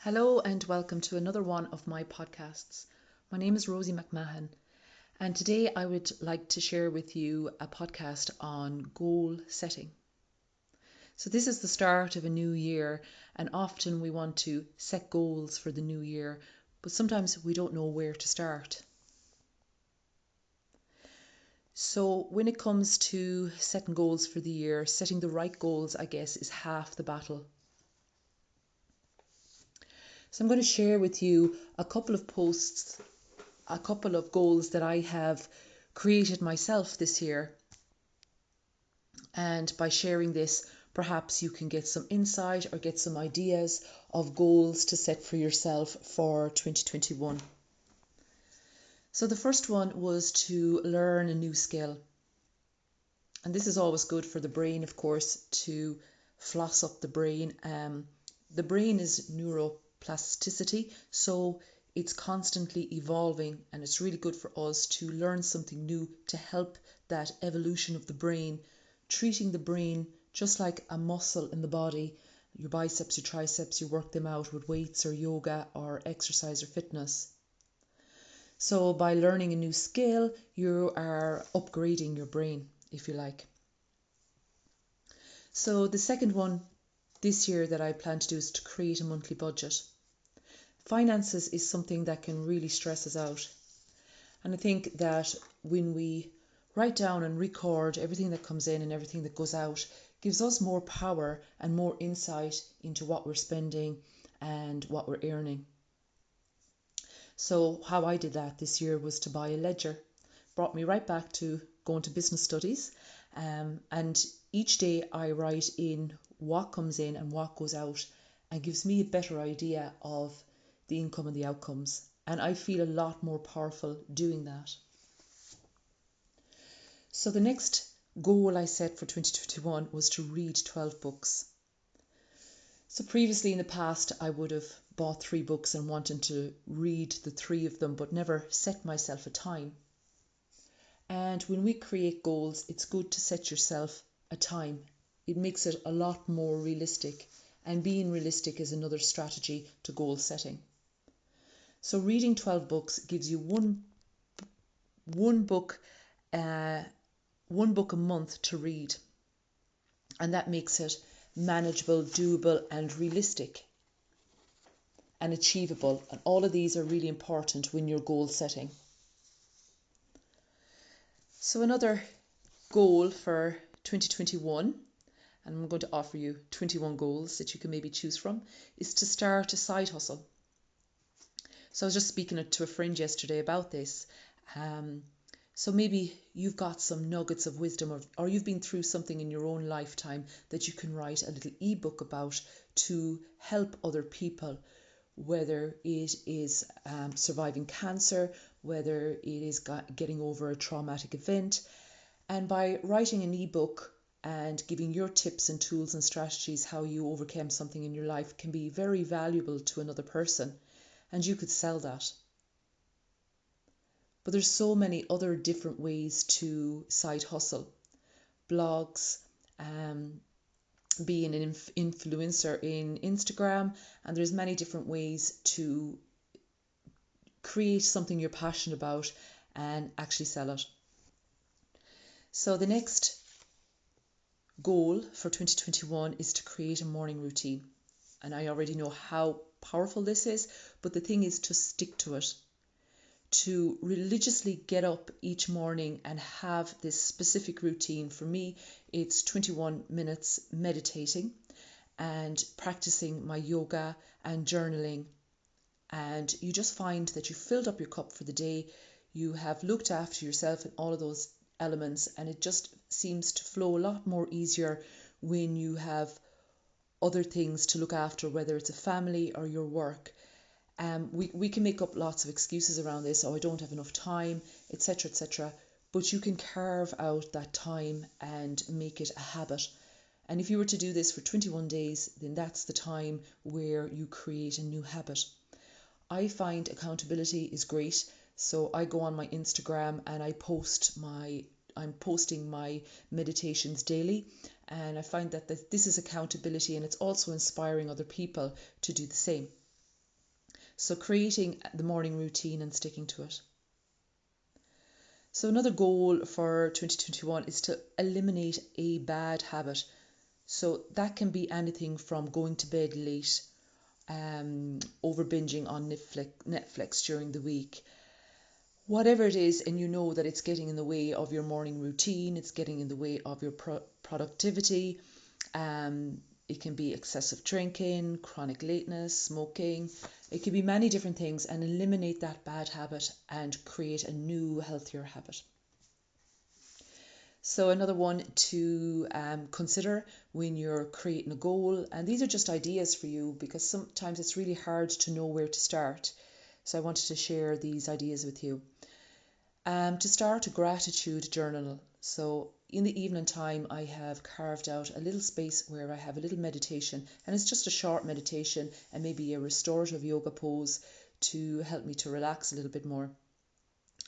Hello and welcome to another one of my podcasts. My name is Rosie McMahon, and today I would like to share with you a podcast on goal setting. So, this is the start of a new year, and often we want to set goals for the new year, but sometimes we don't know where to start. So, when it comes to setting goals for the year, setting the right goals, I guess, is half the battle. So I'm going to share with you a couple of posts, a couple of goals that I have created myself this year. And by sharing this, perhaps you can get some insight or get some ideas of goals to set for yourself for 2021. So the first one was to learn a new skill. And this is always good for the brain, of course, to floss up the brain. The brain is neuroplasticity, so it's constantly evolving, and it's really good for us to learn something new to help that evolution of the brain, treating the brain just like a muscle in the body. Your biceps, your triceps, you work them out with weights or yoga or exercise or fitness. So by learning a new skill, you are upgrading your brain, if you like. So the second one this year that I plan to do is to create a monthly budget. Finances is something that can really stress us out. And I think that when we write down and record everything that comes in and everything that goes out, gives us more power and more insight into what we're spending and what we're earning. So how I did that this year was to buy a ledger. Brought me right back to going to business studies. And each day I write in what comes in and what goes out, and gives me a better idea of the income and the outcomes. And I feel a lot more powerful doing that. So the next goal I set for 2021 was to read 12 books. So previously in the past, I would have bought 3 books and wanted to read the 3 of them, but never set myself a time. And when we create goals, it's good to set yourself a time. It makes it a lot more realistic, and being realistic is another strategy to goal setting. So reading 12 books gives you one book a month to read, and that makes it manageable, doable, and realistic and achievable. And all of these are really important when you're goal setting. So another goal for 2021, and I'm going to offer you 21 goals that you can maybe choose from, is to start a side hustle. So I was just speaking to a friend yesterday about this. So maybe you've got some nuggets of wisdom, or you've been through something in your own lifetime that you can write a little ebook about to help other people, whether it is surviving cancer, whether it is getting over a traumatic event. And by writing an ebook and giving your tips and tools and strategies how you overcame something in your life can be very valuable to another person, and you could sell that. But there's so many other different ways to side hustle. Blogs, being an influencer in Instagram, and there's many different ways to create something you're passionate about and actually sell it. So the next goal for 2021 is to create a morning routine. And I already know how powerful this is, but the thing is to stick to it. To religiously get up each morning and have this specific routine. For me, it's 21 minutes meditating and practicing my yoga and journaling. And you just find that you filled up your cup for the day, you have looked after yourself in all of those elements, and it just seems to flow a lot more easier when you have other things to look after, whether it's a family or your work. We can make up lots of excuses around this. Oh, I don't have enough time, etc., etc. But you can carve out that time and make it a habit. And if you were to do this for 21 days, then that's the time where you create a new habit. I find accountability is great. So I go on my Instagram and I'm posting my meditations daily. And I find that this is accountability, and it's also inspiring other people to do the same. So creating the morning routine and sticking to it. So another goal for 2021 is to eliminate a bad habit. So that can be anything from going to bed late, over binging on Netflix during the week, whatever it is, and you know that it's getting in the way of your morning routine, it's getting in the way of your productivity. It can be excessive drinking, chronic lateness, smoking. It could be many different things, and eliminate that bad habit and create a new, healthier habit. So another one to consider when you're creating a goal, and these are just ideas for you because sometimes it's really hard to know where to start. So I wanted to share these ideas with you. To start, a gratitude journal. So in the evening time, I have carved out a little space where I have a little meditation, and it's just a short meditation and maybe a restorative yoga pose to help me to relax a little bit more.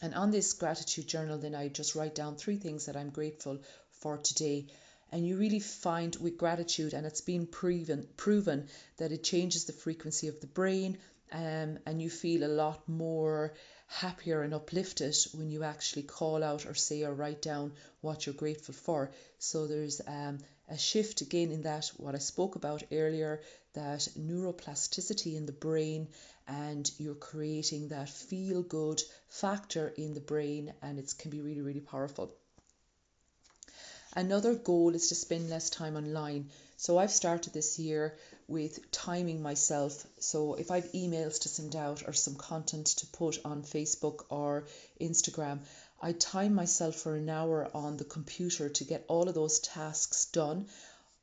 And on this gratitude journal, then I just write down 3 things that I'm grateful for today. And you really find with gratitude, and it's been proven that it changes the frequency of the brain, and you feel a lot more happier and uplifted when you actually call out or say or write down what you're grateful for. So there's a shift again in that what I spoke about earlier, that neuroplasticity in the brain, and you're creating that feel good factor in the brain, and it can be really, really powerful. Another goal is to spend less time online. So I've started this year with timing myself. So if I've emails to send out or some content to put on Facebook or Instagram, I time myself for an hour on the computer to get all of those tasks done.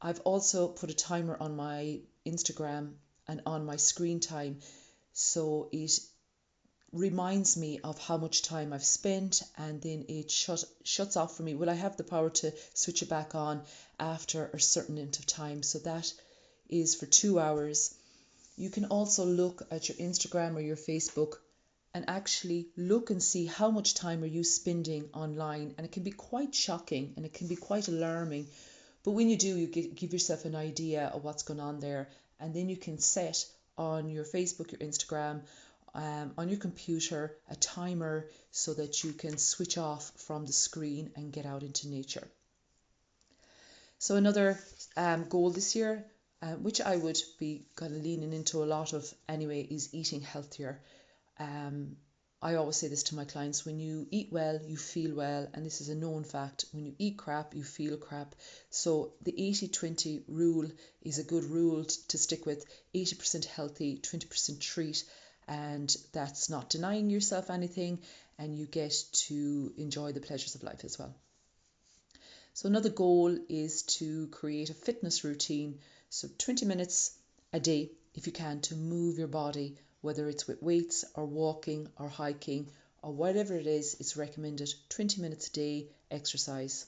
I've also put a timer on my Instagram and on my screen time, so it reminds me of how much time I've spent, and then it shuts off for me. Well, I have the power to switch it back on after a certain amount of time. So that is for 2 hours. You can also look at your Instagram or your Facebook and actually look and see how much time are you spending online, and it can be quite shocking and it can be quite alarming. But when you do, you give yourself an idea of what's going on there, and then you can set on your Facebook, your Instagram, on your computer, a timer so that you can switch off from the screen and get out into nature. So another goal this year, which I would be kind of leaning into a lot of anyway, is eating healthier. I always say this to my clients: when you eat well, you feel well, and this is a known fact. When you eat crap, you feel crap. So the 80-20 rule is a good rule to stick with. 80% healthy, 20% treat, and that's not denying yourself anything, and you get to enjoy the pleasures of life as well. So another goal is to create a fitness routine. So 20 minutes a day, if you can, to move your body, whether it's with weights or walking or hiking or whatever it is, it's recommended 20 minutes a day exercise.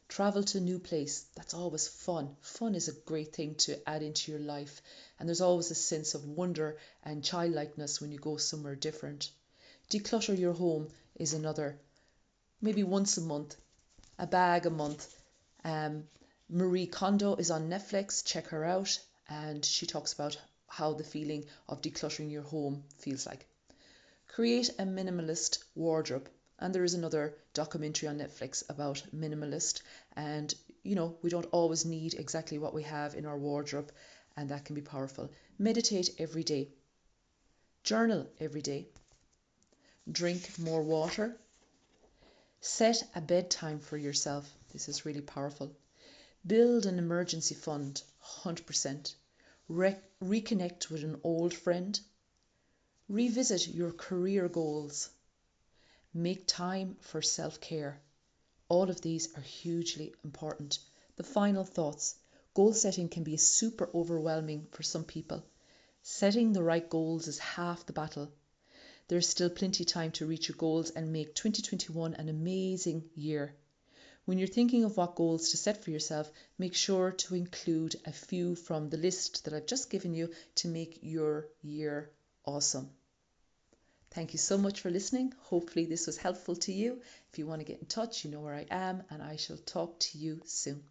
Travel to a new place, that's always fun. Fun is a great thing to add into your life, and there's always a sense of wonder and childlikeness when you go somewhere different. Declutter your home is another, maybe once a month, a bag a month. Marie Kondo is on Netflix, check her out, and she talks about how the feeling of decluttering your home feels like. Create a minimalist wardrobe. And there is another documentary on Netflix about minimalist. And, we don't always need exactly what we have in our wardrobe, and that can be powerful. Meditate every day. Journal every day. Drink more water. Set a bedtime for yourself. This is really powerful. Build an emergency fund, 100%. Reconnect with an old friend. Revisit your career goals. Make time for self-care. All of these are hugely important. The final thoughts. Goal setting can be super overwhelming for some people. Setting the right goals is half the battle. There's still plenty of time to reach your goals and make 2021 an amazing year. When you're thinking of what goals to set for yourself, make sure to include a few from the list that I've just given you to make your year awesome. Thank you so much for listening. Hopefully this was helpful to you. If you want to get in touch, you know where I am, and I shall talk to you soon.